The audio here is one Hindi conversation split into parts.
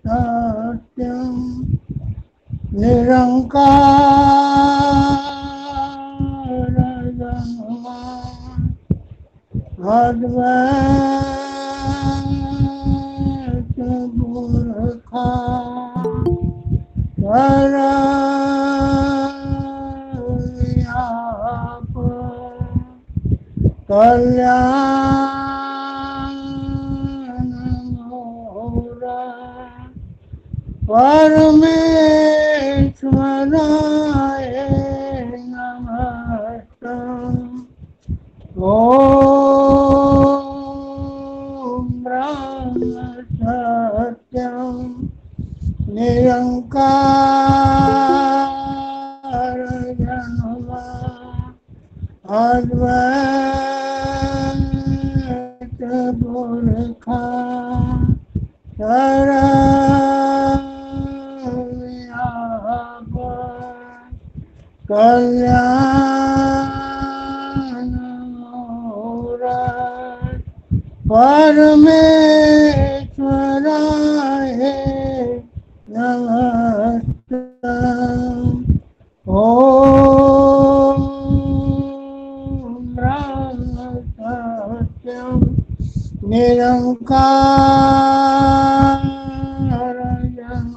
सत्यं निरंकार ब्रह्म अद्वैत मूर्खा सर्वव्यापक कल्याणमूलः परमेश्वराय नमस्तम्। ॐ ब्रह्म सत्यं निरंकार ब्रह्म अद्वैत मूर्खा सर्वव्यापक कल्याणमूलः परमेश्वराय नमस्तम्। ॐ ब्रह्म सत्यं निरंकार ब्रह्म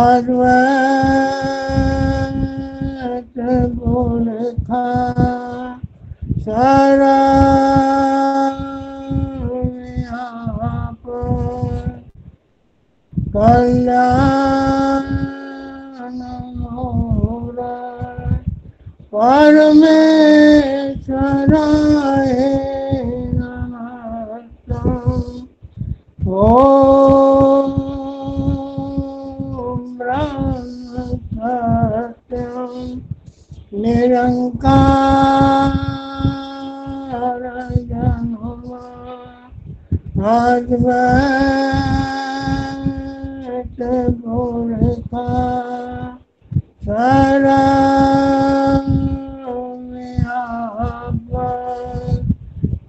अद्वैत मूर्खा सर्वव्यापक कल्याणमूलः परमेश्वराय नमस्तम्। ॐ ब्रह्म सत्यं निरंकार ब्रह्म अद्वैत मूर्खा सर्वव्यापक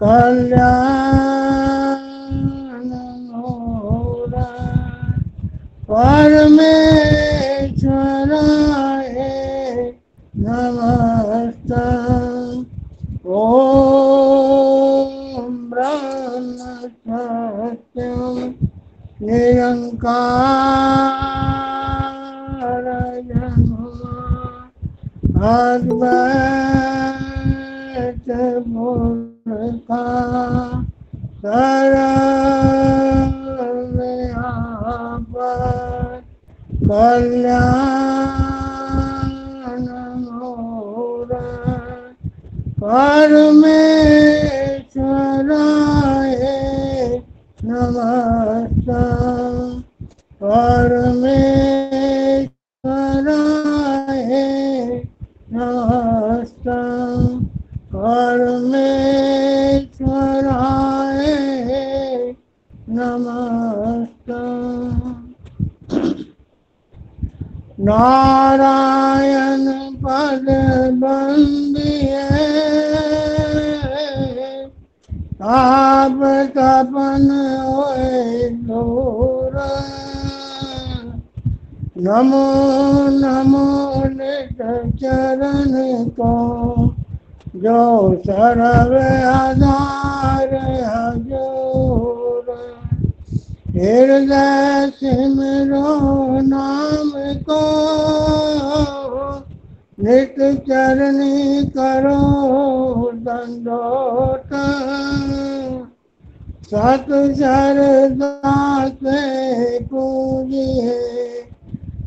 कल्याणमूलः परमेश्वराय नमस्तम्। ॐ ब्रह्म सत्यं निरंकार ब्रह्म अद्वैत मूर्खा सर्वव्यापक कल्याणमूलः परमेश्वराय नमस्तम्। परमेश्वराय नमस्तम्। परमेश्वराय नमस्तम्। नारायण पद बंदिए ताप तपन होए दूर। नमो नमो नित चरण को जो सर्व आधार हजूर। हृदय सिमरो नाम को नित चरणी करो दंडोत। सत श्रद्धा से पूजिए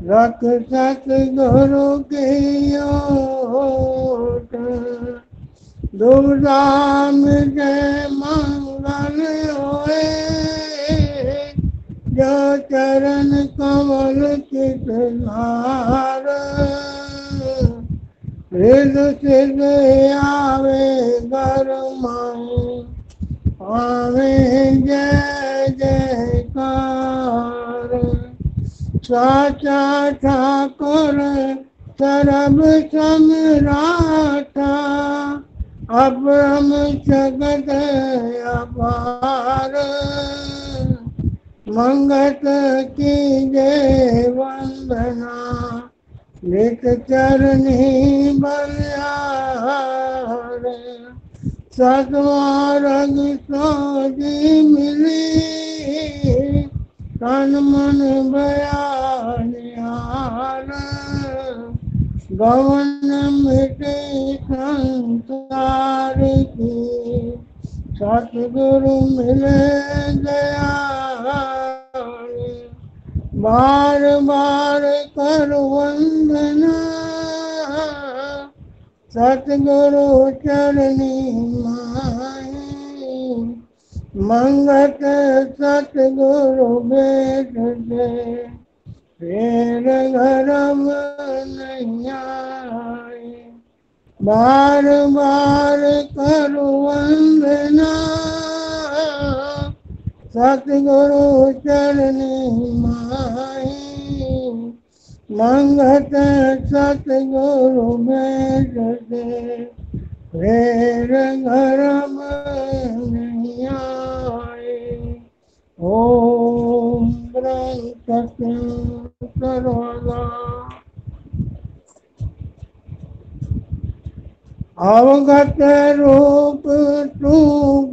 रख सत गुरु की ओट। दुर्गा मुझे मंगल होए जो चरण कमल चित नार। हृदय सिद्ध आवे घर माई आवे जय जयकार। साचा ठाकुर सर्व सम्राटा अपरम जगत अपार। मंगत कीजे वंदना, नित चरनी बलिहार। सतमार्ग सोजी मिली, तन मन बयानिहार। गवन मिटे संसार की, सतगुरु मिले दयाल। बार बार कर वंदना, सतगुरु चरनी माही। मंगत सतगुरु भेट दे, फिर घरम नहीं आए। बार बार कर वंदना, सतगुरु चरनी माही। मंगत सतगुरु भेट दे, फिर घरम नहीं आए। ओम ग्रंथ सर्वदा अवगत रूप तू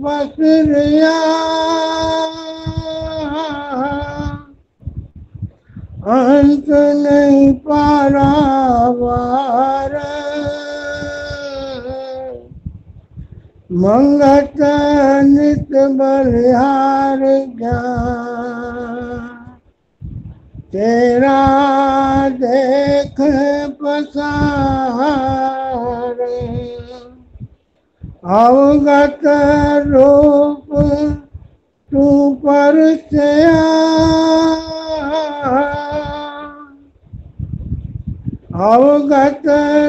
बसरिया, अंत नहीं पारावार। मंगत नित बलिहार ज्ञान, तेरा देख पसार। अवगत रूप तू परचया, अवगत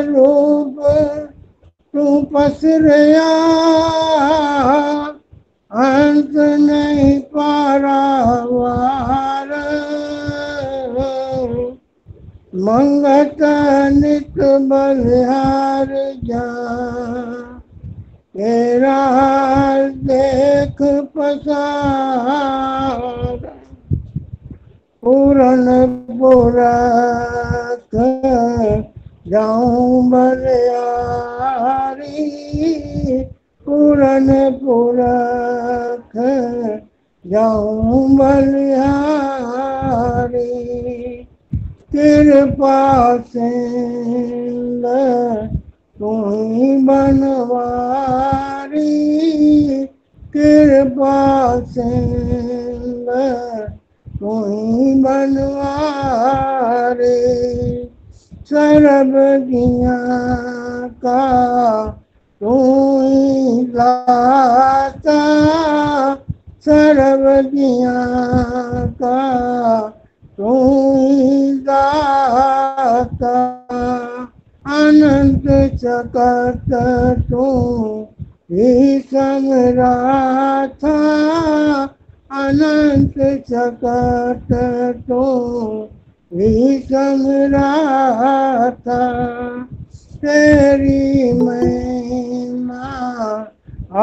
रूप तू पसरया, अंत नहीं पारावार। मंगत नित बलिहार ज्ञान, तेरा देख पसार। पूरन पुरख जाऊं बलिहारी, पूरन पुरख जाऊं बलिहारी। कृपा सिंध तू ही बनवारी, कृपा सिंध तू ही बनवारी। सर्व जिया का तू ही दाता, सर्व जिया का तू ही दाता। अनंत जगत तू ही समराथा, अनंत जगत तू ही समराथा। तेरी महिमा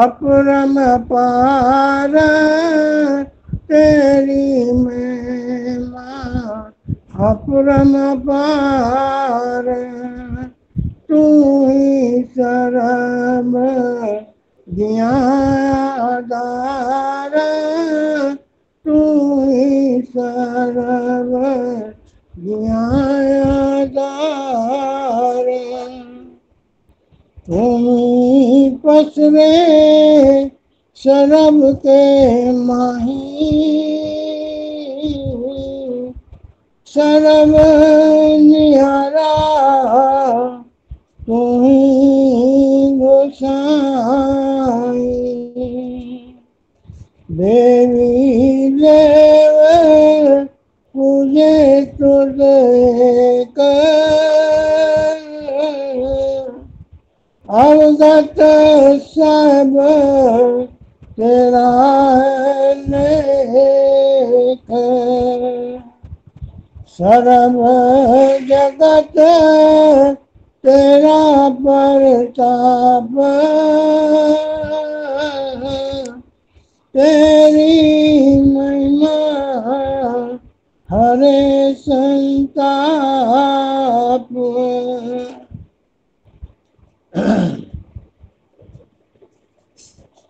अपरम पार, तेरी महिमा अपरम पार। तू ही सर्व जिया आधार, तू ही सर्व जिया आधार। तुम पसरे शरब के माही, शरब निहारा तू ही गोसाई। देवी देव पूजे तुझे कर, अवगत सब तेरा लेख। सर्व जगत तेरा प्रताप, तेरी महिमा हरे संताप।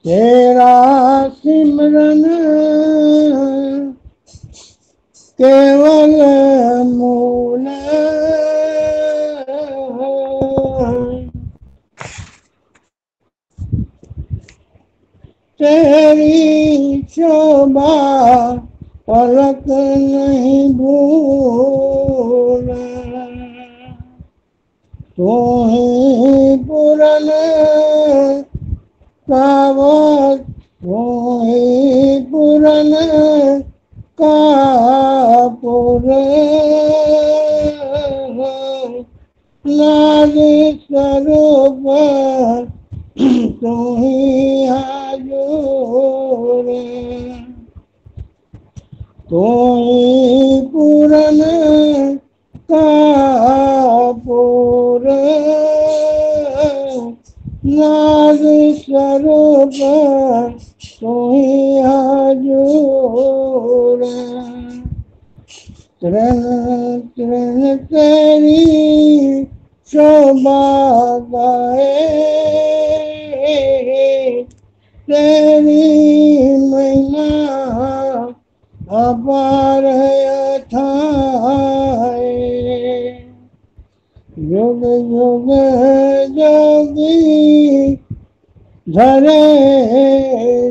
तेरा सिमरन केवल मूल, तेरी शोभा पलक नहीं भूल। तू ही पूरन कावत, तू ही पूरन कापुर, नाद स्वरूप तू ही हाजुर। तू ही पूरन कापुर, नाद स्वरूप तू ही हाजुर। तृण तृण तेरी शोभा गाए, तेरी महिमा अपार अथाह। युग युग जोगी धरे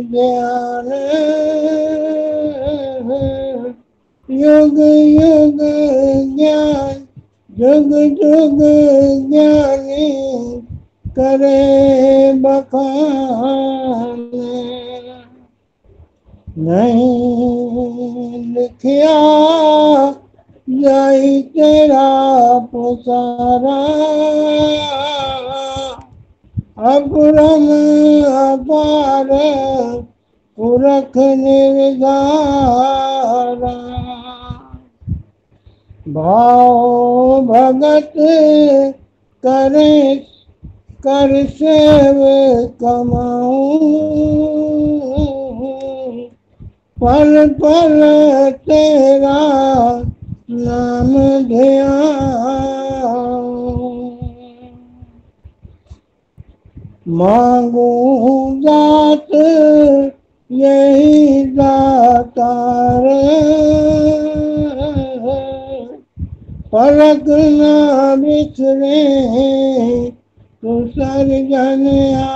ज्ञान, युग युग ज्ञान, जुग जुग ज्ञानी करे बखान। नहीं लिखिया जाई तेरा पुसारा, अपुरम अपार पुरख निर्धारा। भाव भगत करे कर सेव कमाऊं, पल पल तेरा नाम ध्याऊं। मांगू दात यही दातार, पलक न बिछड़े तू सर्जनहार।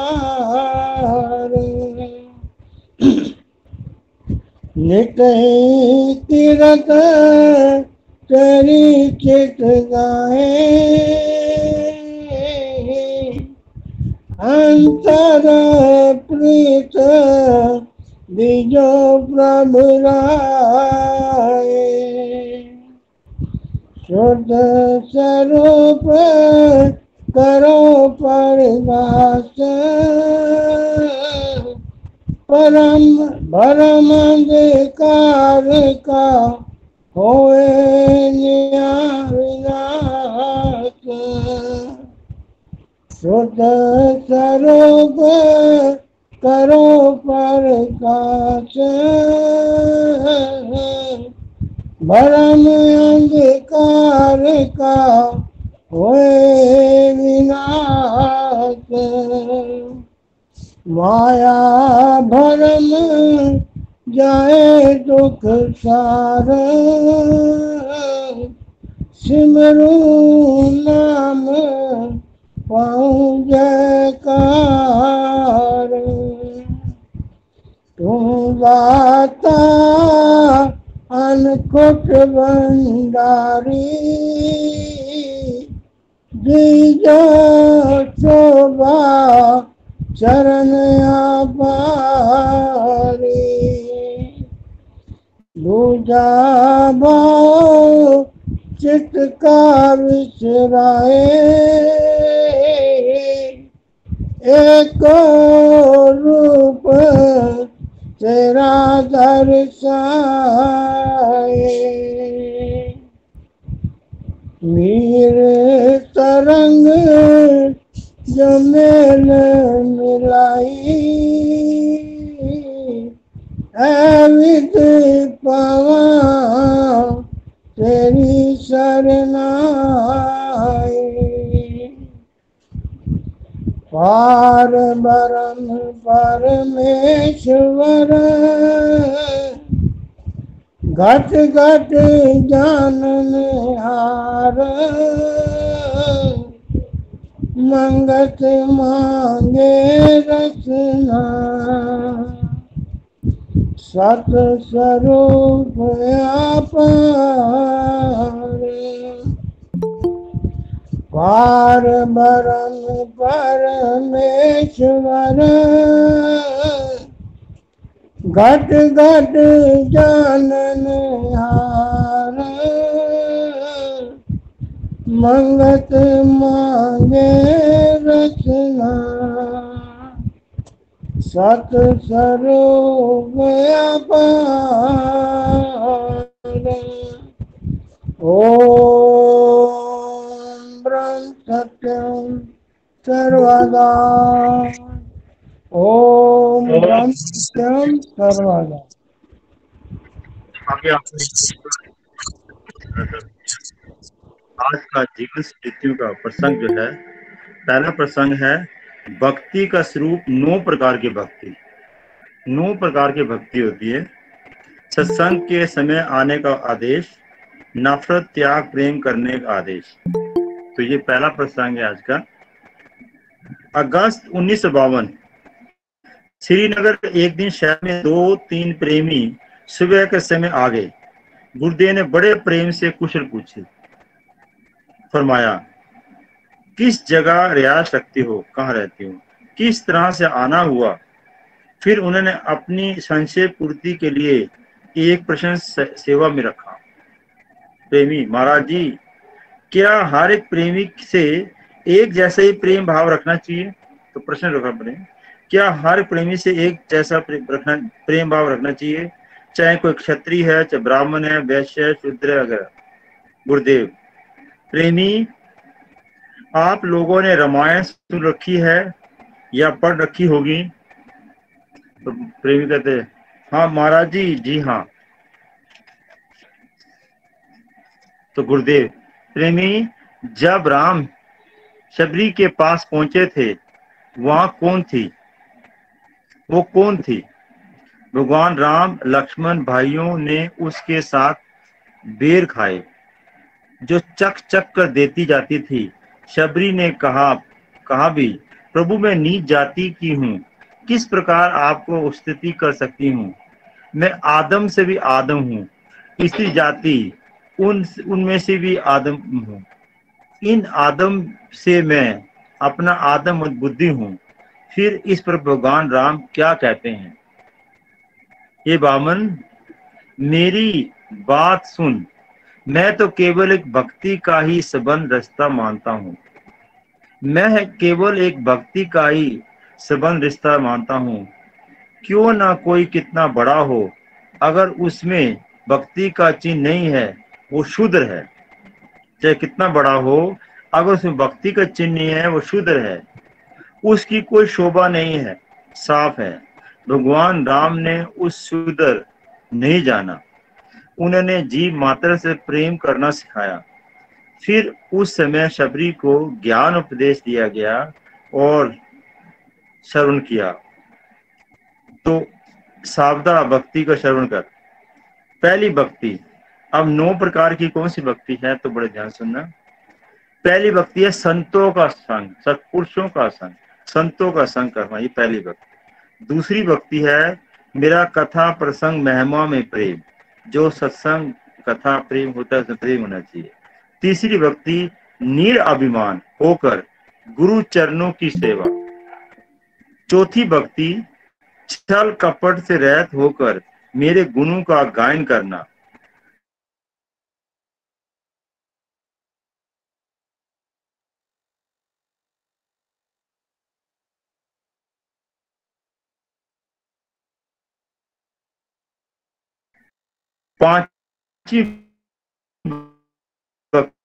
नित ही तीरथ तेरी चित गाए, अंतर प्रीत बीजो प्रभु राए। शुद्ध स्वरूप करो परदास, परम भरम अंधकार का होए विनाश। शुद्ध स्वरूप करो प्रकाश, भरम अंधकार का होए विनाश। माया भरम जाए दुख सार, सिमरू नाम पाऊं जयकार। तू दाता अनकुट भंडारी, दीजो शोभा चरण आपारी। दूजा भाव चित का विसराए, एक रूप तेरा दर्शाए। मीर तरंग जो मेल मिलाई, विद पावा पार ब्रह्म परमेश्वर घट घट जाननहार मंगत मांगे रचना सत स्वरूप अपार पार ब्रह्म परमेश्वर घट घट जाननहार मंगत मांगे रचना सत स्वरूप अपार ओम ब्रह्म सत्यम सर्वदा ओम ब्रह्म सत्यम सर्वदा। आगे आपने आज का जीवन मृत्यु का प्रसंग जो है, पहला प्रसंग है भक्ति का स्वरूप। 9 प्रकार की भक्ति, 9 प्रकार की भक्ति होती है। सत्संग के समय आने का आदेश, नफरत त्याग प्रेम करने का आदेश। तो ये पहला प्रसंग है आज का। अगस्त 1952 श्रीनगर। एक दिन शहर में 2-3 प्रेमी सुबह के समय आ गए। गुरुदेव ने बड़े प्रेम से कुशल पूछे। फरमाया, किस जगह रियाज रखती हो, कहाँ रहती हो, किस तरह से आना हुआ। फिर उन्होंने अपनी संशय पूर्ति के लिए एक प्रश्न सेवा में रखा। प्रेमी, महाराज जी, क्या हर एक प्रेमी से एक जैसा ही प्रेम भाव रखना चाहिए? तो प्रश्न रखा पड़े, क्या हर प्रेमी से एक जैसा प्रेम भाव रखना चाहिए, चाहे कोई क्षत्रिय है, चाहे ब्राह्मण है, वैश्य, शूद्र वगैरह। गुरुदेव, प्रेमी, आप लोगों ने रामायण सुन रखी है या पढ़ रखी होगी? तो प्रेमी कहते हैं, हाँ महाराज जी, जी हाँ। तो गुरुदेव, प्रेमी, जब राम शबरी के पास पहुंचे थे, वहां कौन थी? वो कौन थी? भगवान राम लक्ष्मण भाइयों ने उसके साथ बेर खाए जो चक चक कर देती जाती थी। शबरी ने कहा भी, प्रभु मैं नीच जाति की हूँ, किस प्रकार आपको स्तुति कर सकती हूँ। मैं आदम से भी आदम हूँ, इसी जाति उनमें से भी आदम हूँ। इन आदम से मैं अपना आदम बुद्धि हूँ। फिर इस पर भगवान राम क्या कहते हैं? ये बामन, मेरी बात सुन, मैं तो केवल एक भक्ति का ही संबंध रिश्ता मानता हूँ। मैं केवल एक भक्ति का ही संबंध रिश्ता मानता हूँ। क्यों ना कोई कितना बड़ा हो, अगर उसमें भक्ति का चिन्ह नहीं है, वो शूद्र है। चाहे कितना बड़ा हो, अगर उसमें भक्ति का चिन्ह नहीं है, वो शूद्र है, उसकी कोई शोभा नहीं है, साफ है। भगवान राम ने उस शूद्र नहीं जाना, उन्होंने जीव मात्र से प्रेम करना सिखाया। फिर उस समय शबरी को ज्ञान उपदेश दिया गया और श्रवण किया। तो सावधा भक्ति का श्रवण कर। पहली भक्ति। अब 9 प्रकार की कौन सी भक्ति है, तो बड़े ध्यान सुनना। पहली भक्ति है संतों का संग, सत्पुरुषों का संग, संतों का संग करना, ये पहली भक्ति। दूसरी भक्ति है मेरा कथा प्रसंग महिमा में प्रेम, जो सत्संग कथा प्रेम होता है उसमें प्रेम होना चाहिए। तीसरी भक्ति निरअभिमान होकर गुरु चरणों की सेवा। चौथी भक्ति छल कपट से रहित होकर मेरे गुणों का गायन करना। पांचवी भक्ति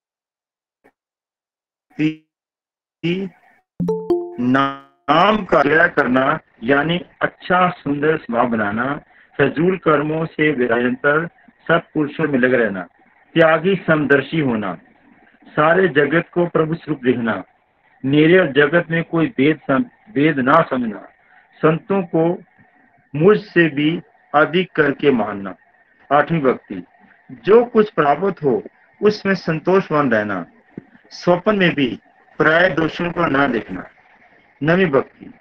नाम का व्यय करना, यानी अच्छा सुंदर स्वभाव बनाना, फजूल कर्मों से निरंतर सत्पुरुषों में लगे रहना, त्यागी समदर्शी होना, सारे जगत को प्रभु स्वरूप देखना, मेरे और जगत में कोई भेद ना समझना, संतों को मुझसे भी अधिक करके मानना। 8वीं भक्ति, जो कुछ प्राप्त हो उसमें संतोषवान रहना, स्वप्न में भी प्राय दोषों को ना देखना। 9वीं भक्ति,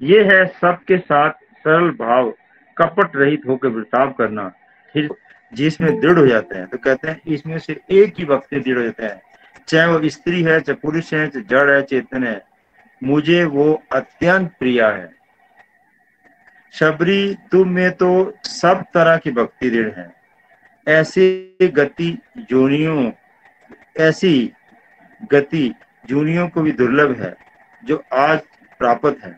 ये है सबके साथ सरल भाव, कपट रहित होकर बर्ताव करना। फिर जिसमें दृढ़ हो जाते हैं तो कहते हैं इसमें से एक ही भक्ति दृढ़ हो जाता है, चाहे वो स्त्री है, चाहे पुरुष है, चाहे जड़ है, चेतन है, मुझे वो अत्यंत प्रिय है। शबरी, तुम में तो सब तरह की भक्ति दृढ़ है। ऐसी गति जोनियों ऐसी गति जूनियों को भी दुर्लभ है जो आज प्राप्त है।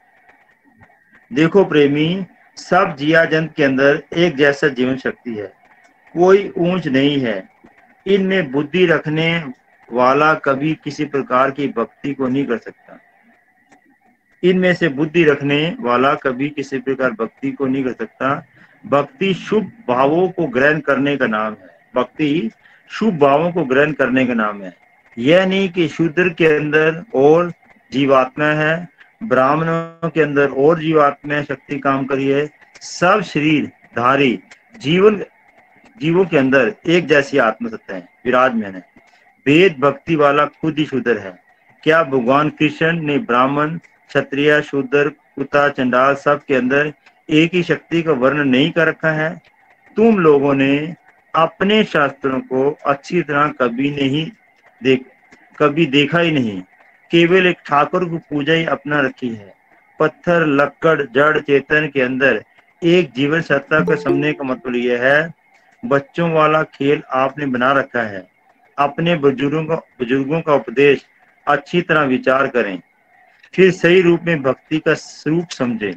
देखो प्रेमी, सब जिया जंत के अंदर एक जैसा जीवन शक्ति है, कोई ऊंच नहीं है। इनमें बुद्धि रखने वाला कभी किसी प्रकार की भक्ति को नहीं कर सकता। इनमें से बुद्धि रखने वाला कभी किसी प्रकार भक्ति को नहीं कर सकता। भक्ति शुभ भावों को ग्रहण करने का नाम है। भक्ति शुभ भावों को ग्रहण करने का नाम है। यह नहीं कि शूद्र के अंदर और जीवात्मा है, ब्राह्मणों के अंदर और जीवात्मा शक्ति काम करी है। सब शरीर धारी जीवों के अंदर एक जैसी आत्मसत्ता है, विराजमान है। वेद भक्ति वाला खुद ही शूद्र है। क्या भगवान कृष्ण ने ब्राह्मण, क्षत्रिय, शूद्र, कुत्ता, चंडाल सब के अंदर एक ही शक्ति का वर्णन नहीं कर रखा है? तुम लोगों ने अपने शास्त्रों को अच्छी तरह कभी देखा ही नहीं। केवल एक ठाकुर को पूजा ही अपना रखी है। पत्थर, लकड़, जड़, चेतन के अंदर एक जीवन सत्ता का समझने का मतलब यह है, बच्चों वाला खेल आपने बना रखा है। अपने बुजुर्गों का उपदेश अच्छी तरह विचार करें, फिर सही रूप में भक्ति का स्वरूप समझें,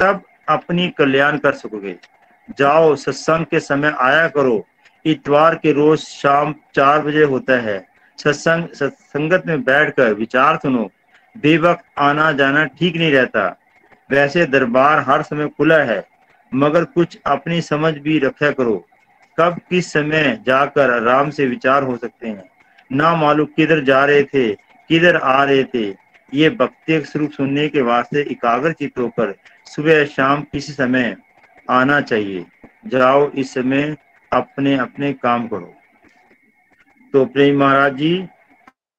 तब अपनी कल्याण कर सकोगे। जाओ, सत्संग के समय आया करो। इतवार के रोज शाम 4 बजे होता है। सत्संगत में बैठकर विचार सुनो। बेवक्त आना जाना ठीक नहीं रहता। वैसे दरबार हर समय खुला है, मगर कुछ अपनी समझ भी रखा करो। कब किस समय जाकर आराम से विचार हो सकते हैं। ना मालूम किधर जा रहे थे, किधर आ रहे थे। ये भक्ति स्वरूप सुनने के वास्ते एकाग्र चित्त होकर सुबह शाम किसी समय आना चाहिए। जाओ, इस समय अपने अपने काम करो। तो प्रेम महाराज जी,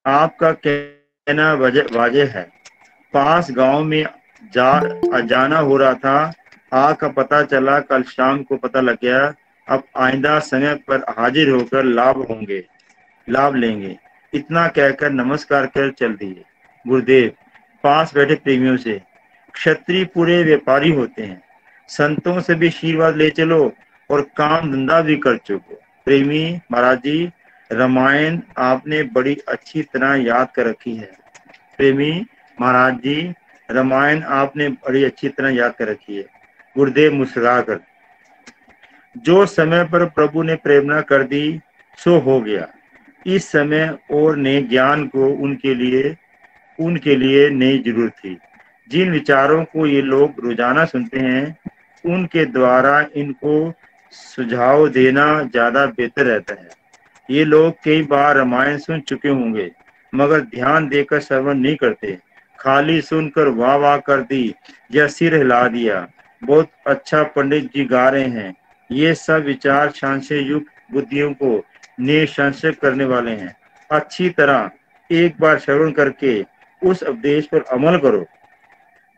आपका कहना वाजह है। पास गांव में जाना हो रहा था, आग का पता चला, कल शाम को पता लग गया। अब आइंदा समय पर हाजिर होकर लाभ लेंगे। इतना कहकर नमस्कार कर चल दिए। गुरुदेव पास बैठे प्रेमियों से, क्षत्रिय पूरे व्यापारी होते हैं, संतों से भी आशीर्वाद ले चलो और काम धंधा भी कर चुको। प्रेमी महाराज जी, रामायण आपने बड़ी अच्छी तरह याद कर रखी है। प्रेमी महाराज जी, रामायण आपने बड़ी अच्छी तरह याद कर रखी है। गुरुदेव मुस्कुरा कर, जो समय पर प्रभु ने प्रेरणा कर दी सो हो गया। इस समय और नए ज्ञान को उनके लिए नई जरूरत थी। जिन विचारों को ये लोग रोजाना सुनते हैं, उनके द्वारा इनको सुझाव देना ज्यादा बेहतर रहता है। ये लोग कई बार रामायण सुन चुके होंगे, मगर ध्यान देकर श्रवण नहीं करते। खाली सुनकर वाह वाह कर दी या सिर हिला दिया। बहुत अच्छा पंडित जी गा रहे हैं। ये सब विचार संशय युक्त बुद्धियों को निसंशय करने वाले हैं। अच्छी तरह एक बार श्रवण करके उस उपदेश पर अमल करो।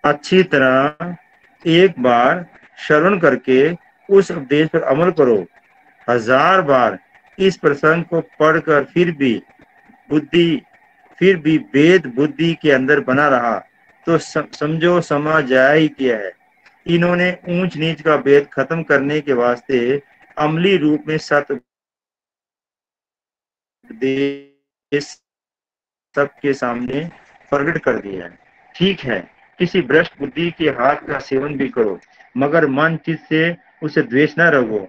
अच्छी तरह एक बार श्रवण करके उस उपदेश पर अमल करो। 1000 बार इस प्रसंग को पढ़कर फिर भी भेद बुद्धि के अंदर बना रहा तो समझो समझ जाया ही किया है। इन्होंने ऊंच नीच का भेद खत्म करने के वास्ते अमली रूप में सत्य सबके सामने प्रकट कर दिया है। ठीक है, किसी भ्रष्ट बुद्धि के हाथ का सेवन भी करो, मगर मन चित्त से उसे द्वेष न रखो।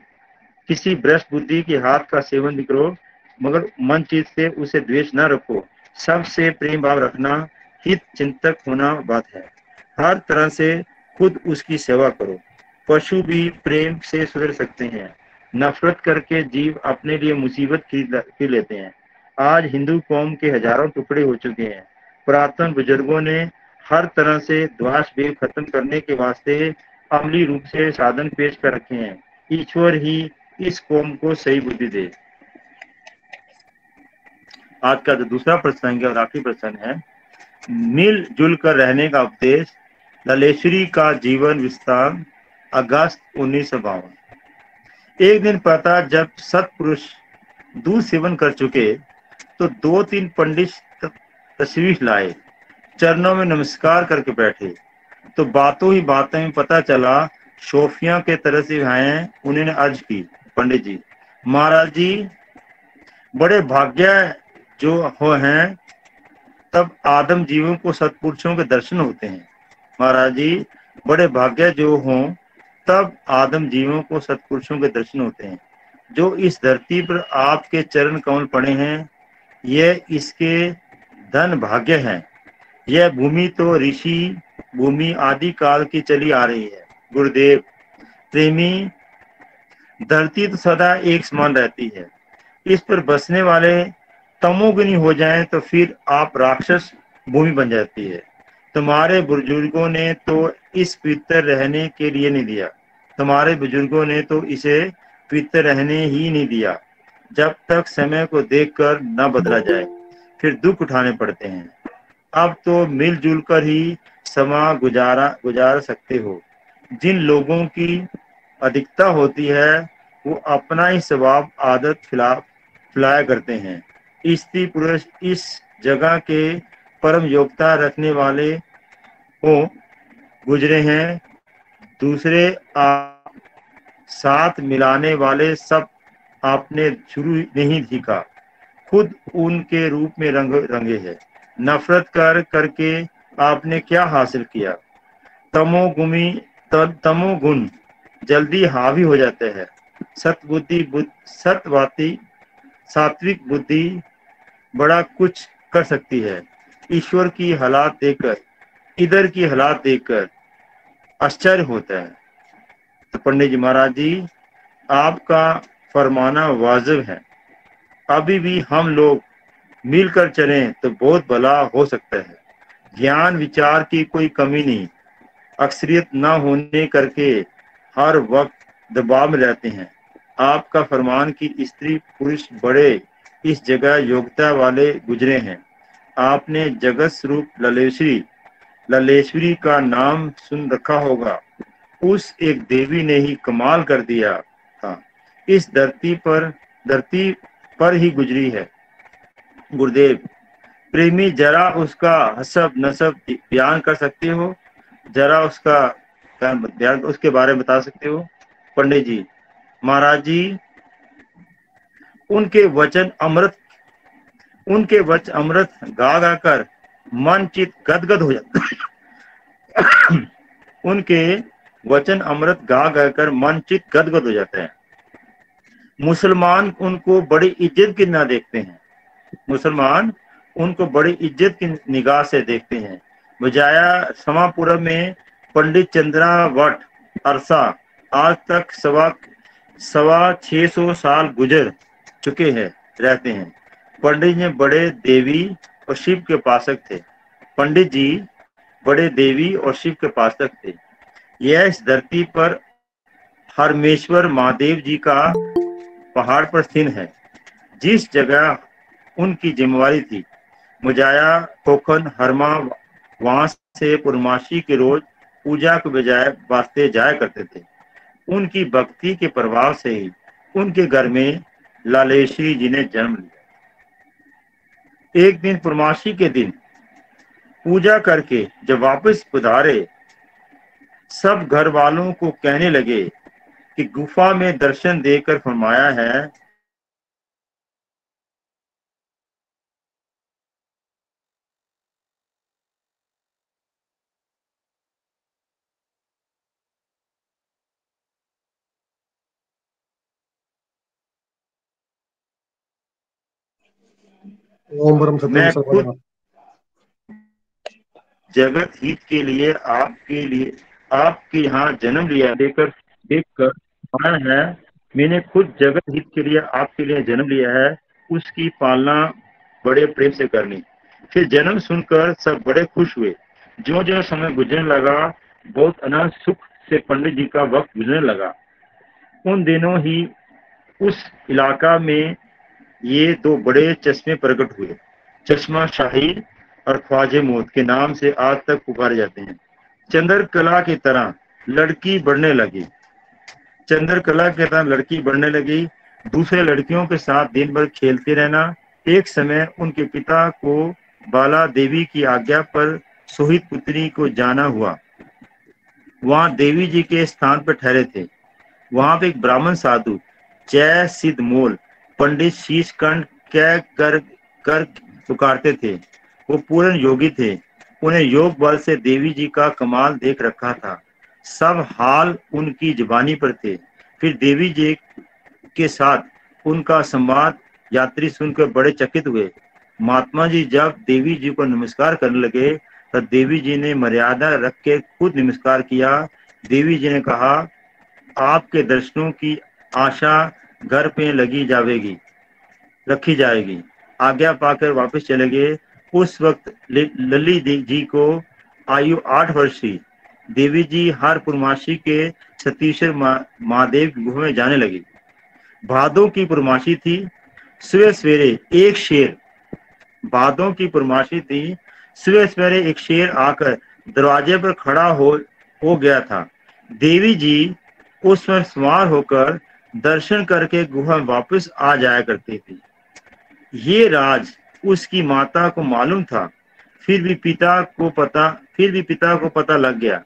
किसी भ्रष्ट बुद्धि के हाथ का सेवन भी करो, मगर मन चित्त से उसे द्वेष न रखो। सबसे प्रेम भाव रखना, हित चिंतक होना बात है। हर तरह से खुद उसकी सेवा करो। पशु भी प्रेम से सुधर सकते हैं। नफरत करके जीव अपने लिए मुसीबत खरीद लेते हैं। आज हिंदू कौम के हजारों टुकड़े हो चुके हैं। पुरातन बुजुर्गों ने हर तरह से द्वास भेद खत्म करने के वास्ते अमली रूप से साधन पेश कर रखे हैं। ईश्वर ही इस कौम को सही बुद्धि दे। आज का जो दूसरा प्रसंग है और आखिरी प्रसंग है, मिलजुल कर रहने का उपदेश, ललेश्वरी का जीवन विस्तार, अगस्त 1952। एक दिन प्रातः जब सत्पुरुष दूध सेवन कर चुके तो 2-3 पंडित तशरीफ लाए, चरणों में नमस्कार करके बैठे। तो बातों ही बातों में पता चला सोफिया के तरह से आए। उन्होंने अर्ज की, पंडित जी, महाराज जी बड़े भाग्य जो हो हैं, तब आदम जीवों को सत्पुरुषों के दर्शन होते हैं। महाराज जी बड़े भाग्य जो हों, तब आदम जीवों को सत्पुरुषों के दर्शन होते हैं। जो इस धरती पर आपके चरण कमल पड़े हैं, यह इसके धन भाग्य हैं। यह भूमि तो ऋषि भूमि आदि काल की चली आ रही है। गुरुदेव प्रेमी, धरती तो सदा एक समान रहती है। इस पर बसने वाले तमोगुनी हो जाएं तो फिर आप राक्षस भूमि बन जाती है। तुम्हारे बुजुर्गों ने तो इस पवित्र रहने के लिए नहीं दिया। तुम्हारे बुजुर्गों ने तो इसे पवित्र रहने ही नहीं दिया। जब तक समय को देखकर न बदला जाए, फिर दुख उठाने पड़ते हैं। अब तो मिलजुल कर ही समा गुजार सकते हो। जिन लोगों की अधिकता होती है, वो अपना ही स्वभाव आदत फैलाया करते हैं। स्त्री पुरुष इस जगह के परम योग्यता रखने वाले हो गुजरे हैं। दूसरे साथ मिलाने वाले सब आपने शुरू नहीं दिखा, खुद उनके रूप में रंगे हैं। नफरत करके आपने क्या हासिल किया? तमोगुण जल्दी हावी हो जाते हैं। सत्यवादी सात्विक बुद्धि बड़ा कुछ कर सकती है। ईश्वर की हालात देखकर, इधर की हालात देखकर आश्चर्य होता है। तो पंडित जी, महाराज जी आपका फरमाना वाजिब है। अभी भी हम लोग मिलकर चलें तो बहुत भला हो सकता है। ज्ञान विचार की कोई कमी नहीं। अक्सरियत न होने करके हर वक्त दबाव में रहते हैं। आपका फरमान की स्त्री पुरुष बड़े इस जगह योग्यता वाले गुजरे हैं। आपने जगत स्वरूप ललेश्वरी का नाम सुन रखा होगा। उस एक देवी ने ही कमाल कर दिया था। इस धरती पर ही गुजरी है। गुरुदेव प्रेमी, जरा उसका हसब नसब बयान कर सकते हो? जरा उसका बयान उसके बारे में बता सकते हो? पंडित जी, महाराज जी उनके वचन अमृत गा गा कर मन चित गदगद हो जाता उनके वचन अमृत गा गा कर मन चित गदगद हो जाता है। मुसलमान उनको बड़ी इज्जत की निगाह देखते हैं। मुसलमान उनको बड़ी इज्जत की निगाह से देखते हैं। बजाया समापुरम में पंडित चंद्रावट अरसा आज तक 600 साल गुजर चुके हैं रहते हैं। पंडित जी बड़े देवी और शिव के उपासक थे। पंडित जी बड़े देवी और शिव के उपासक थे। यह इस धरती पर हरमेश्वर महादेव जी का पहाड़ पर स्थित है। जिस जगह उनकी जिम्मेवारी थी, मुजाया खोखन हरमा वहां से पूर्णमासी के रोज पूजा के बजाय वास्ते जाया करते थे। उनकी भक्ति के प्रभाव से ही उनके घर में लालेश्वरी जी ने जन्म लिया। एक दिन पूर्णमासी के दिन पूजा करके जब वापस पधारे, सब घर वालों को कहने लगे कि गुफा में दर्शन देकर फरमाया है ओम परम सत्यम मैं खुद सर्वदा। जगत हित के लिए आपके यहाँ जन्म लिया देखकर आया है। मैंने खुद जगत हित के लिए आपके लिए जन्म लिया है। उसकी पालना बड़े प्रेम से करनी। फिर जन्म सुनकर सब बड़े खुश हुए। जो जो समय गुजरने लगा, बहुत अनंत सुख से पंडित जी का वक्त गुजरने लगा। उन दिनों ही उस इलाका में ये दो बड़े चश्मे प्रकट हुए। चश्मा शाही और ख्वाजे मौत के नाम से आज तक पुकारे जाते हैं। चंद्रकला की तरह लड़की बढ़ने लगी। चंद्रकला की तरह लड़की बढ़ने लगी। दूसरे लड़कियों के साथ दिन भर खेलते रहना। एक समय उनके पिता को बाला देवी की आज्ञा पर सोहित पुत्री को जाना हुआ। वहां देवी जी के स्थान पर ठहरे थे। वहां पे एक ब्राह्मण साधु जय सिद्ध मोल पंडित शीशकंठ कह कर पुकारते थे। वो पूर्ण योगी थे। उन्हें योग बल से देवी जी का कमाल देख रखा था। सब हाल उनकी जुबानी पर थे। फिर देवी जी के साथ उनका संवाद यात्री सुनकर बड़े चकित हुए। महात्मा जी जब देवी जी को नमस्कार करने लगे तब देवी जी ने मर्यादा रख के खुद नमस्कार किया। देवी जी ने कहा, आपके दर्शनों की आशा घर पे रखी जाएगी। आज्ञा पाकर वापस चले गए। उस वक्त लली जी को आयु 8 वर्ष थी। देवी जी हर पूर्णमासी के सतीश्वर महादेव की गुफा में जाने लगी। भादों की पूर्णमासी थी। सुबह सवेरे एक शेर भादों की पूर्णमासी थी। सुबह सवेरे एक शेर आकर दरवाजे पर खड़ा हो गया था। देवी जी उस पर सवार होकर दर्शन करके गुफा में वापस आ जाया करती थी। ये राज उसकी माता को मालूम था। फिर भी पिता को पता लग गया।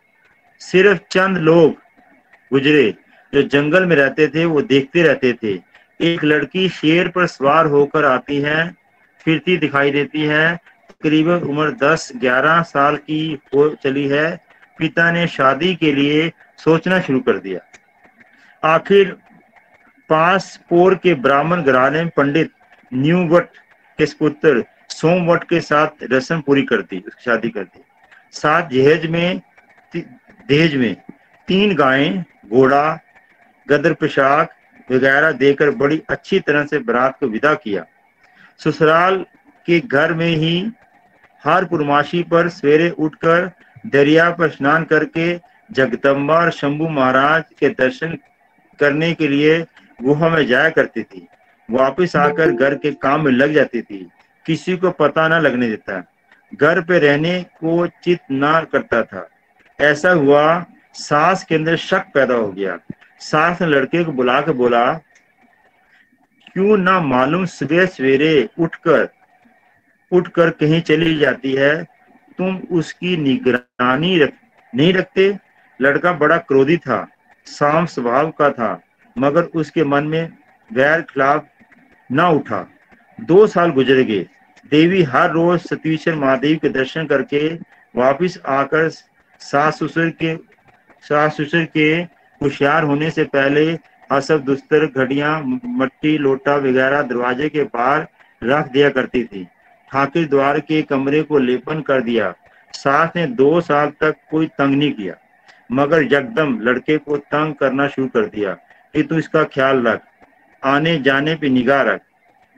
सिर्फ चंद लोग गुजरे जो जंगल में रहते थे, वो देखते रहते थे। एक लड़की शेर पर सवार होकर आती है, फिरती दिखाई देती है। करीबन उम्र 10-11 साल की हो चली है। पिता ने शादी के लिए सोचना शुरू कर दिया। आखिर पासपोर के ब्राह्मण घराने में पंडित न्यूवट के पुत्र सोमवट के साथ रस्म पूरी कर दी, उसकी शादी कर दी। साथ दहेज में 3 गायें, घोड़ा, गदर पोशाक वगैरह देकर बड़ी अच्छी तरह से बारात को विदा किया। ससुराल के घर में ही हर पूर्णमासी पर सवेरे उठकर दरिया पर स्नान करके जगदम्बा और शंभू महाराज के दर्शन करने के लिए गुफा में जाया करती थी। वापस आकर घर के काम में लग जाती थी। किसी को पता न लगने देता। घर पे रहने को चित न करता था। ऐसा हुआ, सास के अंदर शक पैदा हो गया। सास ने लड़के को बुला के बोला, क्यों ना मालूम सुबह सवेरे उठकर कहीं चली जाती है, तुम उसकी निगरानी नहीं रखते। लड़का बड़ा क्रोधी था, शांत स्वभाव का था, मगर उसके मन में वैर खिलाफ न उठा। 2 साल गुजर गए। देवी हर रोज सतीश्वर महादेव के दर्शन करके वापिस आकर सास ससुर के होशियार होने से पहले हसब दुस्तर घड़ियां मट्टी लोटा वगैरह दरवाजे के बाहर रख दिया करती थी। ठाकुर द्वार के कमरे को लेपन कर दिया। सास ने 2 साल तक कोई तंग नहीं किया, मगर यकदम लड़के को तंग करना शुरू कर दिया कि तू इसका ख्याल रख, आने जाने पे निगाह रख।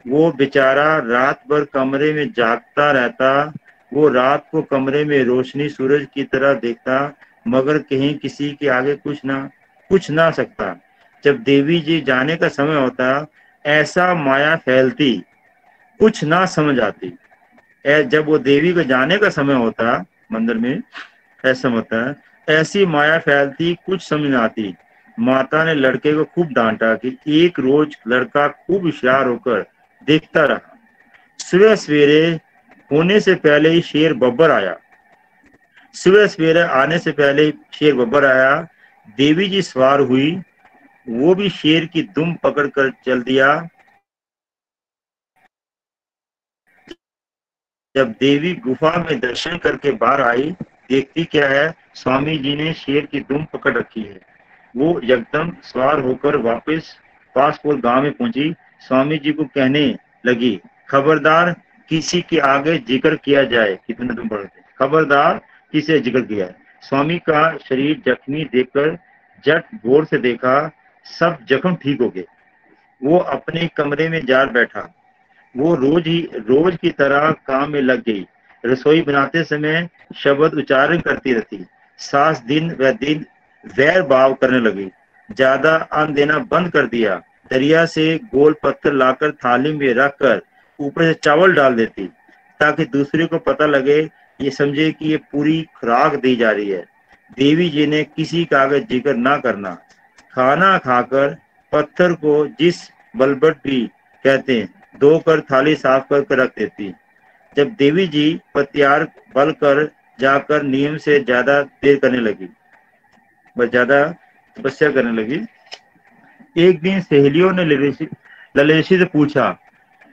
वो बेचारा रात भर कमरे में जागता रहता। वो रात को कमरे में रोशनी सूरज की तरह देखता, मगर कहीं किसी के आगे कुछ ना सकता। जब देवी जी जाने का समय होता, ऐसा माया फैलती, कुछ ना समझ आती। जब वो देवी को जाने का समय होता मंदिर में, ऐसा होता है, ऐसी माया फैलती, कुछ समझ ना आती। माता ने लड़के को खूब डांटा कि एक रोज लड़का खूब होशियार होकर देखता रहा। सुबह सवेरे होने से पहले ही शेर बब्बर आया। देवी जी सवार हुई। वो भी शेर की दुम पकड़कर चल दिया। जब देवी गुफा में दर्शन करके बाहर आई, देखती क्या है, स्वामी जी ने शेर की दुम पकड़ रखी है। वो एकदम सवार होकर वापस पासपोर गांव में पहुंची। स्वामी जी को कहने लगी, खबरदार किसी के आगे जिक्र किया जाए कि तुमने तुम पढ़ते, खबरदार किसे जिक्र किया है। स्वामी का शरीर जख्मी देखकर जट गौर से देखा, सब जख्म ठीक हो गए। वो अपने कमरे में जा बैठा। वो रोज की तरह काम में लग गई। रसोई बनाते समय शब्द उच्चारण करती रहती। सास दिन व दिन वैर भाव करने लगी। ज्यादा अन्न देना बंद कर दिया। दरिया से गोल पत्थर लाकर थाली में रखकर ऊपर से चावल डाल देती, ताकि दूसरे को पता लगे, ये समझे कि ये पूरी खुराक दी जा रही है। देवी जी ने किसी का आगे जिक्र ना करना। खाना खाकर पत्थर को जिस बलबट भी कहते हैं, धोकर थाली साफ कर रख देती। जब देवी जी पत्यार बल कर जाकर नियम से ज्यादा देर करने लगी, बस ज्यादा तपस्या करने लगी। एक दिन सहेलियों ने ललेशी से पूछा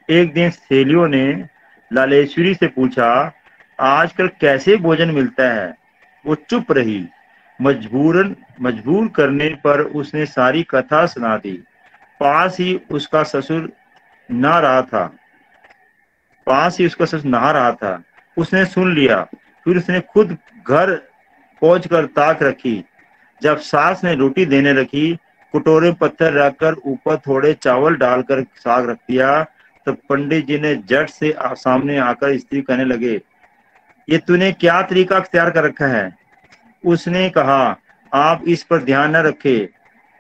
एक दिन सहेलियों ने लालेश्वरी से पूछा, आजकल कैसे भोजन मिलता है? वो चुप रही। मजबूर करने पर उसने सारी कथा सुना दी। पास ही उसका ससुर नहा रहा था उसने सुन लिया। फिर उसने खुद घर पहुंचकर ताक रखी। जब सास ने रोटी देने रखी, कटोरे पत्थर रखकर ऊपर थोड़े चावल डालकर साग रख दिया, तो पंडित जी ने झट से सामने आकर स्त्री कहने लगे, ये तूने क्या तरीका अख्तियार कर रखा है? उसने कहा, आप इस पर ध्यान न रखे,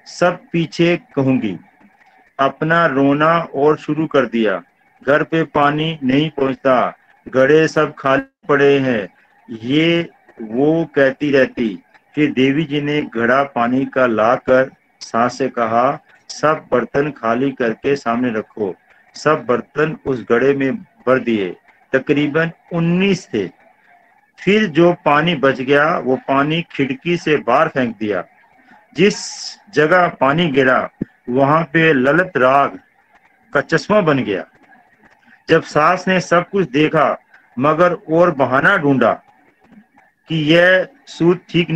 सब पीछे कहूंगी। अपना रोना और शुरू कर दिया। घर पे पानी नहीं पहुंचता, घड़े सब खाली पड़े हैं, ये वो कहती रहती। फिर देवी जी ने घड़ा पानी का लाकर सास से कहा, सब बर्तन खाली करके सामने रखो। सब बर्तन उस घड़े में भर दिए। तकरीबन 19 थे। फिर जो पानी बच गया वो पानी खिड़की से बाहर फेंक दिया। जिस जगह पानी गिरा वहां पे ललित राग का चश्मा बन गया। जब सास ने सब कुछ देखा, मगर और बहाना ढूंढा कि यह सूत ठीक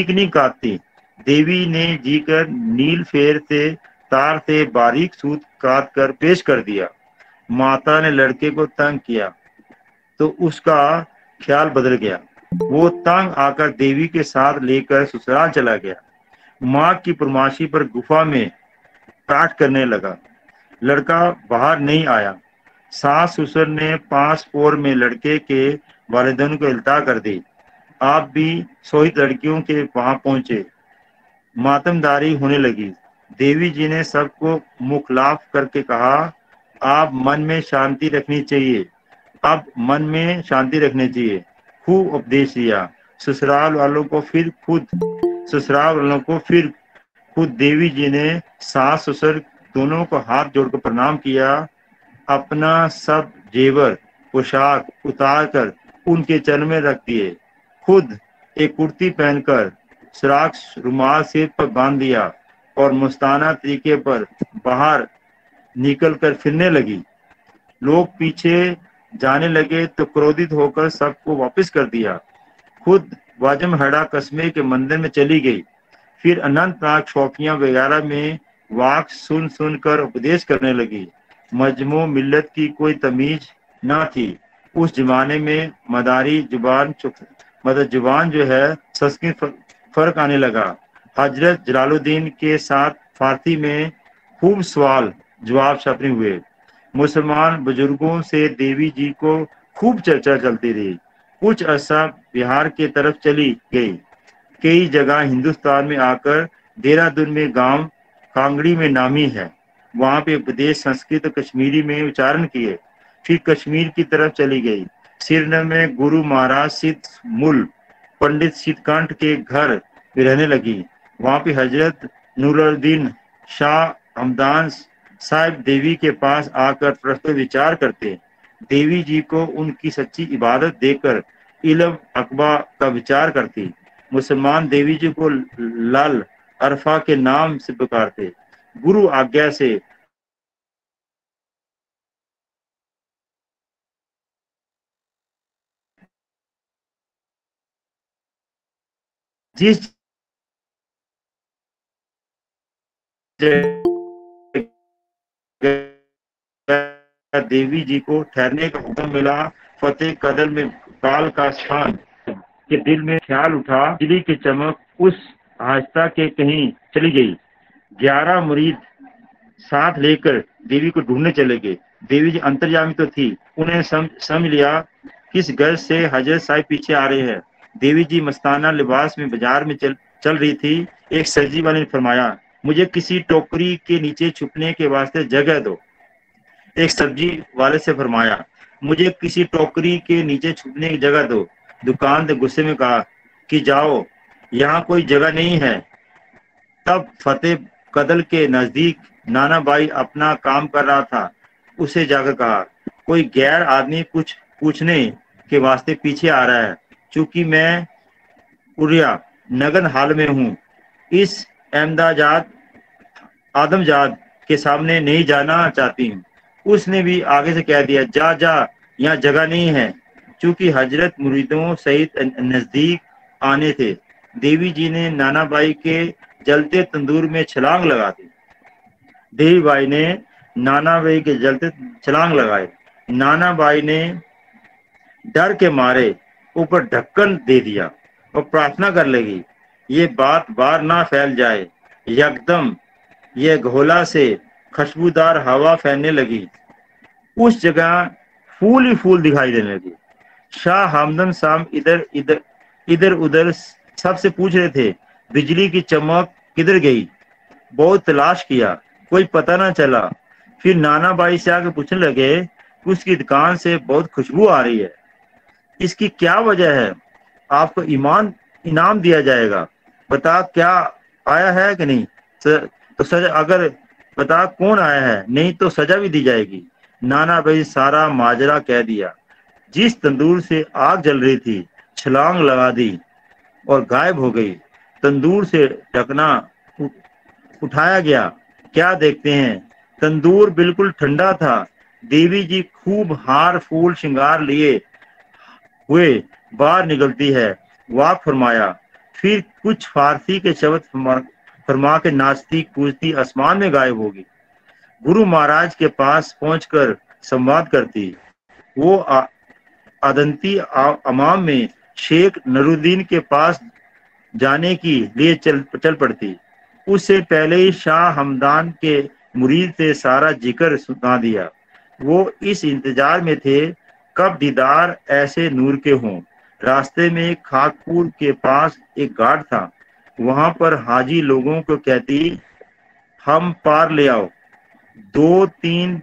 नहीं काटती, देवी ने जीकर नील फेर से तार से बारीक सूत काट कर पेश कर दिया। माता ने लड़के को तंग किया तो उसका ख्याल बदल गया। वो तंग आकर देवी के साथ लेकर ससुराल चला गया। माँ की फरमाइशी पर गुफा में पाठ करने लगा। लड़का बाहर नहीं आया। सास ससुर ने 5 पोर में लड़के के वालिदैन को इल्ता कर दी। आप भी सोहित लड़कियों के वहां पहुंचे। मातमदारी होने लगी। देवी जी ने सबको मुखलाफ करके कहा, आप मन में शांति रखनी चाहिए। खूब उपदेश दिया। ससुराल वालों को फिर खुद देवी जी ने सास ससुर दोनों को हाथ जोड़कर प्रणाम किया। अपना सब जेवर पोशाक उतार कर उनके चरण में रख दिए। खुद एक कुर्ती पहनकर सुराख रुमाल सिर पर बांध दिया और मुस्ताना तरीके पर बाहर निकल कर फिरने लगी। लोग पीछे जाने लगे तो क्रोधित होकर सबको वापस कर दिया। खुद वाजमहड़ा कस्बे के मंदिर में चली गई। फिर अनंतनाग शौकियां वगैरह में वाक सुन कर उपदेश करने लगी। मजमू मिल्लत की कोई तमीज न थी। उस जमाने में मदारी जुबान जो है संस्कृत फर्क आने लगा। हजरत जलालुद्दीन के साथ फारसी में खूब सवाल जवाब छपने हुए। मुसलमान बुजुर्गों से देवी जी को खूब चर्चा चलती रही। कुछ अरसा बिहार के तरफ चली गई। कई जगह हिंदुस्तान में आकर देहरादून में गांव कांगड़ी में नामी है, वहां पे उपदेश संस्कृत और कश्मीरी में उच्चारण किए। फिर कश्मीर की तरफ चली गई। श्रीनगर में गुरु महाराज सिद्ध मुल पंडित सिद्धकांत के घर में रहने लगी। वहां पे हजरत नूरुद्दीन शाह हमदान साहिब देवी के पास आकर प्रश्न विचार करते। देवी जी को उनकी सच्ची इबादत देकर इल्म अकबा का विचार करती। मुसलमान देवी जी को लाल अरफा के नाम से पुकारते। गुरु आज्ञा से जिस देवी जी को ठहरने का हुक्म मिला, फतेह कदर में काल का स्थान के दिल में ख्याल उठा, बिजली की चमक उस आस्था के कहीं चली गई। 11 मुरीद साथ लेकर देवी को ढूंढने चले गए। देवी जी अंतर्यामी तो थी, उन्हें समझ लिया किस गर्ज से हजरत साहिब पीछे आ रहे हैं। देवी जी मस्ताना लिबास में बाजार में चल रही थी। एक सब्जी वाले ने फरमाया, मुझे किसी टोकरी के नीचे छुपने के वास्ते जगह दो। एक सब्जी वाले से फरमाया, मुझे किसी टोकरी के नीचे छुपने की जगह दो। दुकान ने गुस्से में कहा कि जाओ, यहाँ कोई जगह नहीं है। तब फतेह कदल के नजदीक नाना भाई अपना काम कर रहा था। उसे जाकर कहा, कोई गैर आदमी कुछ पूछने के वास्ते पीछे आ रहा है। चूंकि मैं उरिया नगन हाल में हूँ, इस अहमदाजाद आदमजाद के सामने नहीं जाना चाहती हूँ। उसने भी आगे से कह दिया, जा जा, यहाँ जगह नहीं है। चूंकि हजरत मुरीदों सहित नजदीक आने थे, देवी जी ने नाना भाई के जलते तंदूर में छलांग लगा दी। देवी भाई ने नाना भाई के जलते छलांग लगाए। नाना भाई ने डर के मारे ऊपर ढक्कन दे दिया और प्रार्थना कर लगी, ये बात बाहर ना फैल जाए। यकदम ये घोला से खुशबूदार हवा फैलने लगी। उस जगह फूल ही फूल दिखाई देने लगे। शाह हमदन साहब इधर उधर सबसे पूछ रहे थे, बिजली की चमक किधर गई। बहुत तलाश किया, कोई पता ना चला। फिर नाना भाई से आके पूछने लगे, उसकी दुकान से बहुत खुशबू आ रही है, इसकी क्या वजह है। आपको इनाम दिया जाएगा, बता क्या आया है कि नहीं। तो सजा, अगर बता कौन आया है, नहीं तो सजा भी दी जाएगी। नाना भाई सारा माजरा कह दिया। जिस तंदूर से आग जल रही थी, छलांग लगा दी और गायब हो गई। तंदूर से ढकना उठाया गया। क्या देखते हैं, तंदूर बिल्कुल ठंडा था। देवी जी खूब हार फूल श्रृंगार लिए हुए बाहर निकलती है। वाक फरमाया। फिर कुछ फारसी के शब्द फरमा के नाचती कूदती आसमान में गायब होगी। गुरु महाराज के पास पहुंचकर संवाद करती। वो अदंती अमाम में शेख नरूद्दीन के पास जाने की लिए चल पड़ती। उससे पहले ही शाह हमदान के मुरीद से सारा जिक्र सुना दिया। वो इस इंतजार में थे कब दीदार ऐसे नूर के हों। रास्ते में खाकपुर के पास एक घाट था। वहां पर हाजी लोगों को कहती, हम पार ले आओ। 2-3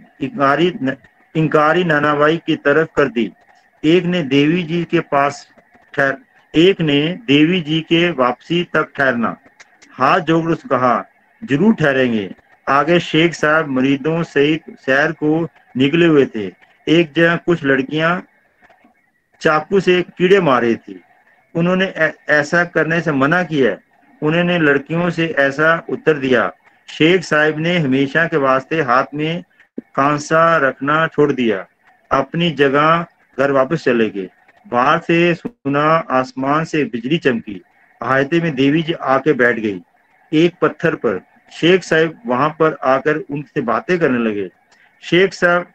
इंकारी नानाबाई की तरफ कर दी। एक ने देवी जी के वापसी तक ठहरना। हाथ जोड़ उसने कहा, जरूर ठहरेंगे। आगे शेख साहब मरीदों सहित शहर को निकले हुए थे। एक जगह कुछ लड़कियां चाकू से कीड़े मारे थी। उन्होंने ऐसा करने से मना किया। उन्होंने लड़कियों से ऐसा उत्तर दिया। शेख साहब ने हमेशा के वास्ते हाथ में कांसा रखना छोड़ दिया, अपनी जगह घर वापस चले गए। बाहर से सुना आसमान से बिजली चमकी। आयते में देवी जी आके बैठ गई एक पत्थर पर। शेख साहब वहां पर आकर उनसे बातें करने लगे। शेख साहब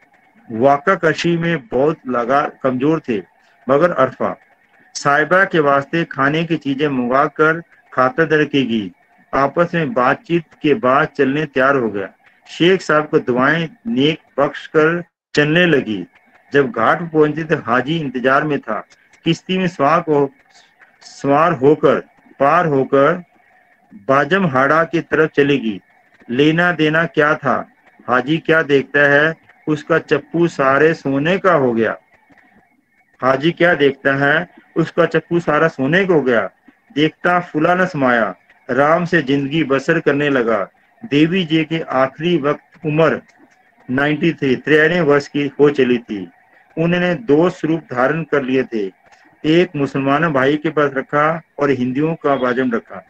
वाका कशी में बहुत लगा कमजोर थे, मगर अरफा साहिबा के वास्ते खाने की चीजें मंगवा कर खातिरदारी की। आपस में बातचीत के बाद चलने तैयार हो गया। शेख साहब को दुआएं नेक बख्श कर चलने लगी। जब घाट पहुंचे तो हाजी इंतजार में था। किश्ती में सवार होकर पार होकर बाजमहाड़ा की तरफ चलेगी। लेना देना क्या था, हाजी क्या देखता है, उसका चप्पू सारे सोने का हो गया। हाजी क्या देखता है, उसका चप्पू सारा सोने का हो गया। देखता फुला न समाया, आराम से जिंदगी बसर करने लगा। देवी जी के आखिरी वक्त उम्र 93 वर्ष की हो चली थी। उन्होंने 2 स्वरूप धारण कर लिए थे। एक मुसलमान भाई के पास रखा और हिंदुओं का बाजम रखा।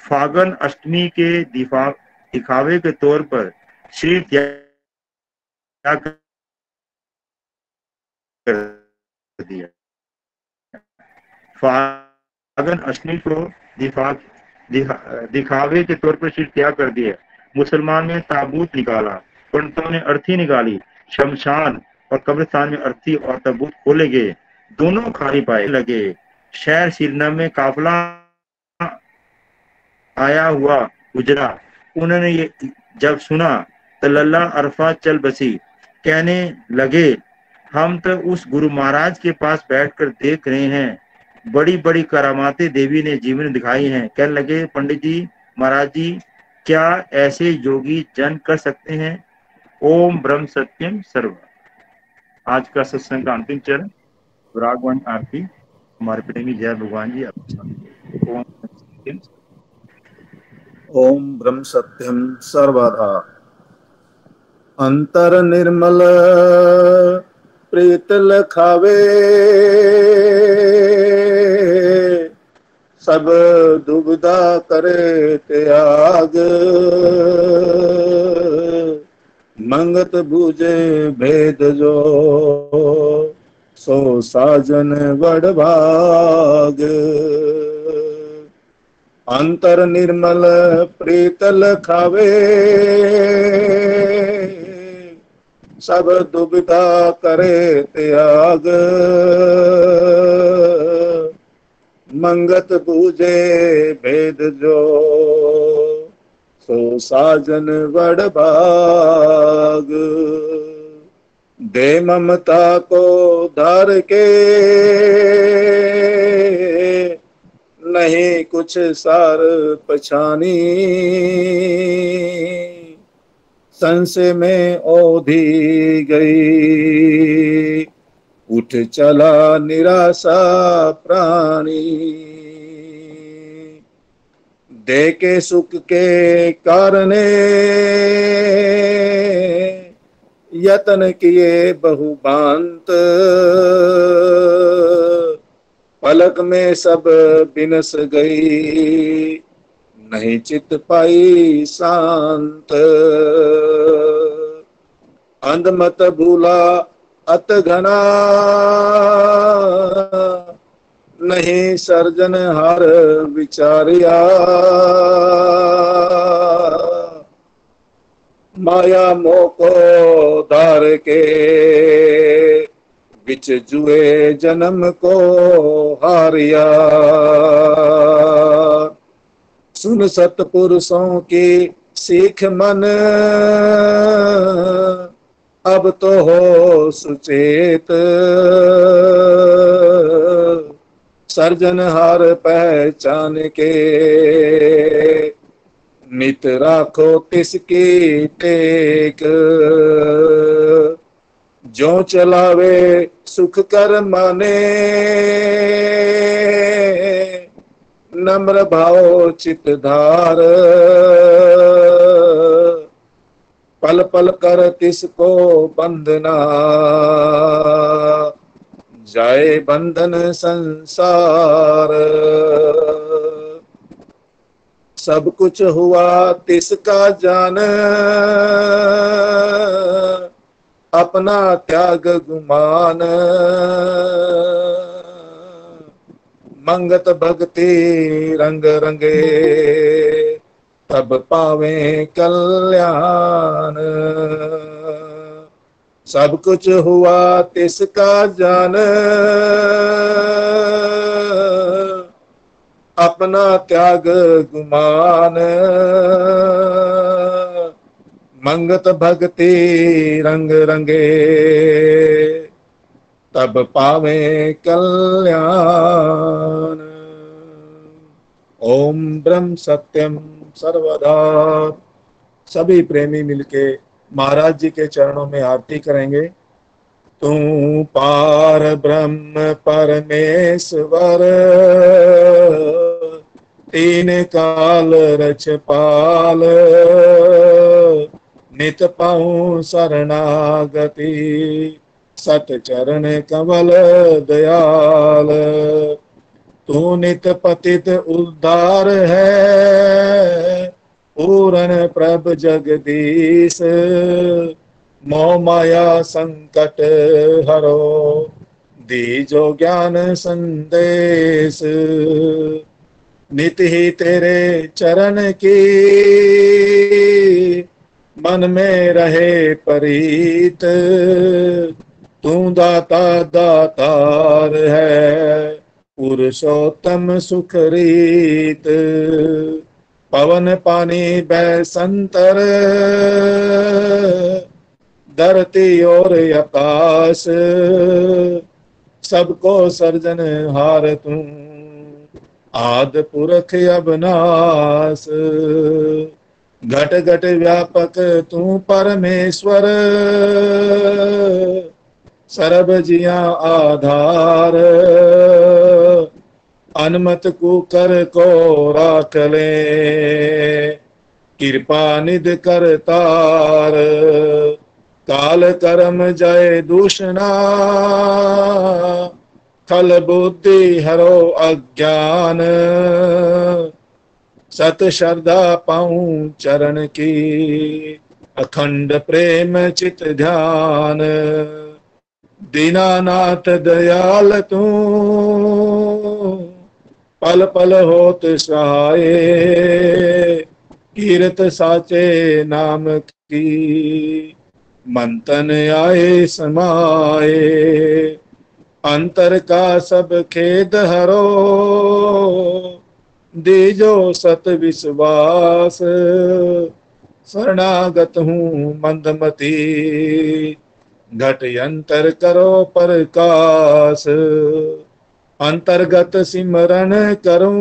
फागन अष्टमी के दिखावे के तौर पर श्री त्याग कर दिया। फागन अष्टमी को दिखावे के तौर पर श्री त्याग कर दिया। मुसलमान ने ताबूत निकाला, पंडितों ने अर्थी निकाली। शमशान और कब्रिस्तान में अर्थी और ताबूत खोले गए, दोनों खाली पाए लगे। शहर श्रीनगर में काफिला आया हुआ गुजरा। उन्होंने ये जब सुना तलल्ला अरफा चल बसी। कहने लगे, हम तो उस गुरु महाराज के पास बैठकर देख रहे हैं, बड़ी बड़ी करामातें देवी ने जीवन में दिखाई हैं। कहने लगे, पंडित जी, महाराज जी, क्या ऐसे योगी जन कर सकते हैं? ओम ब्रह्म सत्यम सर्व। आज का सत्संग का अंतिम चरण विरागवन आरती। हमारे पटेंगे जय भगवान जी। ओम सत्यम। ओम ब्रह्म सत्यम सर्वदा। अंतर निर्मल प्रीत लखावे, सब दुविधा करे त्याग। मंगत बूझे भेद जो, सो साजन बड़ भाग। अंतर निर्मल प्रीत लखावे, सब दुविधा करे त्याग। मंगत बूझे भेद जो, सो साजन बड़ भाग। दे ममता को धार के, नहीं कुछ सार पछानी। संशय में ओधी गई, उठ चला निराशा प्राणी। दे के सुख के कारणे, यतन किए बहुभांत। पलक में सब बिनस गई, नहीं चित पाई शांत। अंधमत भूला अत घना, नहीं सर्जन हार विचारिया। माया मोह को धार के, बिच जुए जन्म को हारिया। सुन सतपुरुषों की सीख मन, अब तो हो सुचेत। सर्जनहार पहचान के, नित राखो तिसकी टेक। जो चलावे सुख कर माने, नम्र भाव चित धार। पल पल कर तिसको बंदना, जाए बंधन संसार। सब कुछ हुआ तिसका जान, अपना त्याग गुमान। मंगत भक्ति रंग रंगे, तब पावे कल्याण। सब कुछ हुआ तिसका जान, अपना त्याग गुमान। मंगत भक्ति रंग रंगे, तब पावे कल्याण। ओम ब्रह्म सत्यम सर्वदा। सभी प्रेमी मिलके महाराज जी के चरणों में आरती करेंगे। तू पार ब्रह्म परमेश्वर, तीन काल रच पाल। नित पाऊं शरणागति, सत चरण कमल दयाल। तू नित पतित उद्धार है, पूरन प्रभ जगदीश। मोह माया संकट हरो, दीजो ज्ञान संदेश। नित ही तेरे चरण की, मन में रहे प्रीत। तू दाता दातार है, पुरुषोत्तम सुखरीत। पवन पानी बैसंतर धरती और आकाश सबको सर्जन हार तू आद पुरख अबनास घट घट व्यापक तू परमेश्वर सर्व जिया आधार अनमत कुकर को राख ले कृपा निध कर तार काल कर्म जय दूषणा खल बुद्धि हरो अज्ञान सत श्रद्धा पाऊं चरण की अखंड प्रेम चित ध्यान दीनानाथ दयाल तू पल पल होत सहाय कीरत साचे नाम की मंतन आए समाए अंतर का सब खेद हरो दीजो सत विश्वास शरणागत हूँ मंदमती घट अंतर करो प्रकाश अंतर्गत सिमरन करूं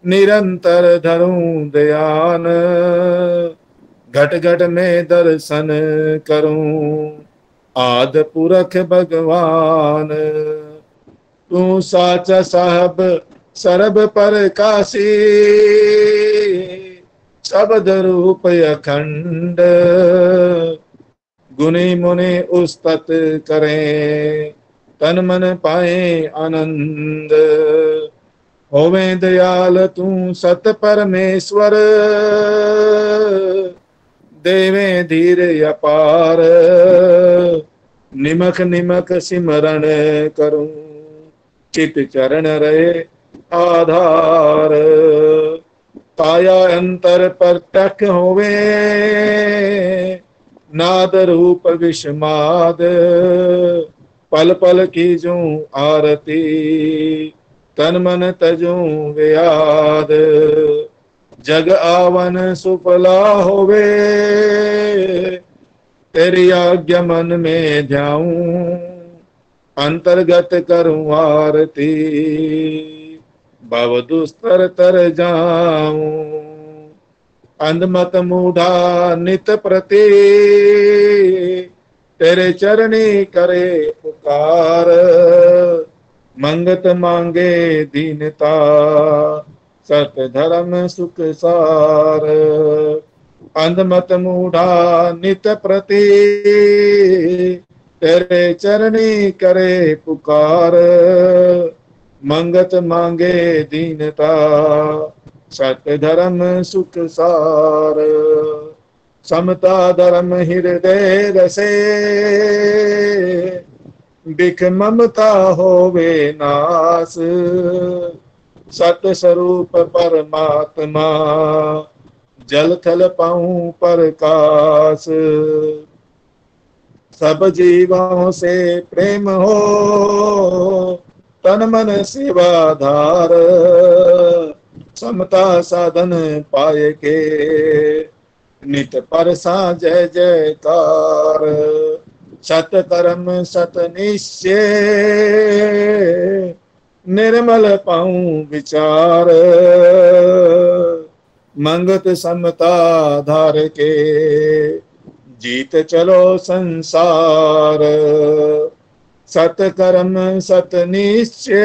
निरंतर धरूं ध्यान घट घट में दर्शन करूं आद पुरख भगवान तू साचा साहब सरब पर काशी शब्द रूप अखंड गुनी मुनि उस्तत करें तन मन पाए आनंद होवे दयाल तू सत परमेश्वर देवे धीर अपार निमक निमक सिमरण करूं चित चरण रहे आधार काया अंतर प्रत्यक्ष होवे नाद रूप विषमाद पल पल कीजूं आरती तन मन तजूं व्याद जग आवन सुफला होवे तेरी आज्ञा मन में ध्याऊं अंतर्गत करूं आरती भव दुस्तर तर जाऊं अंधमत मूढ़ा नित प्रति तेरे चरणी करे पुकार मंगत मांगे दीनता सत धर्म सुख सार अंधमत मूढ़ा नित प्रति तेरे चरणी करे पुकार मंगत मांगे दीनता सत धर्म सुख सार समता धर्म हृदय रसे बिख ममता होवे नास सत स्वरूप परमात्मा जल थल पाऊं प्रकाश सब जीवों से प्रेम हो तन मन सेवाधार समता साधन पाए के नित परसा जय जयकार सत कर्म सत निश्चय निर्मल पाऊं विचार मंगत समता धार के जीत चलो संसार सत कर्म सत निश्चय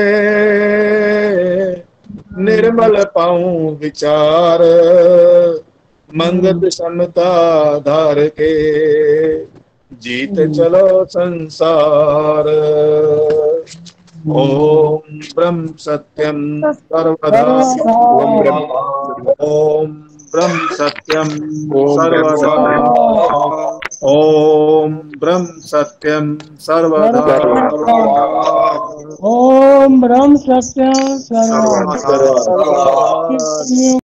निर्मल पाऊं विचार मंगत समता धार के जीत चलो संसार ओम ब्रह्म सत्यम सर्वदा ओम ब्रह्म सत्यम सर्वदा ओम ब्रह्म सत्यम सर्वदा ओम ब्रह्म सत्यम सर्वदा।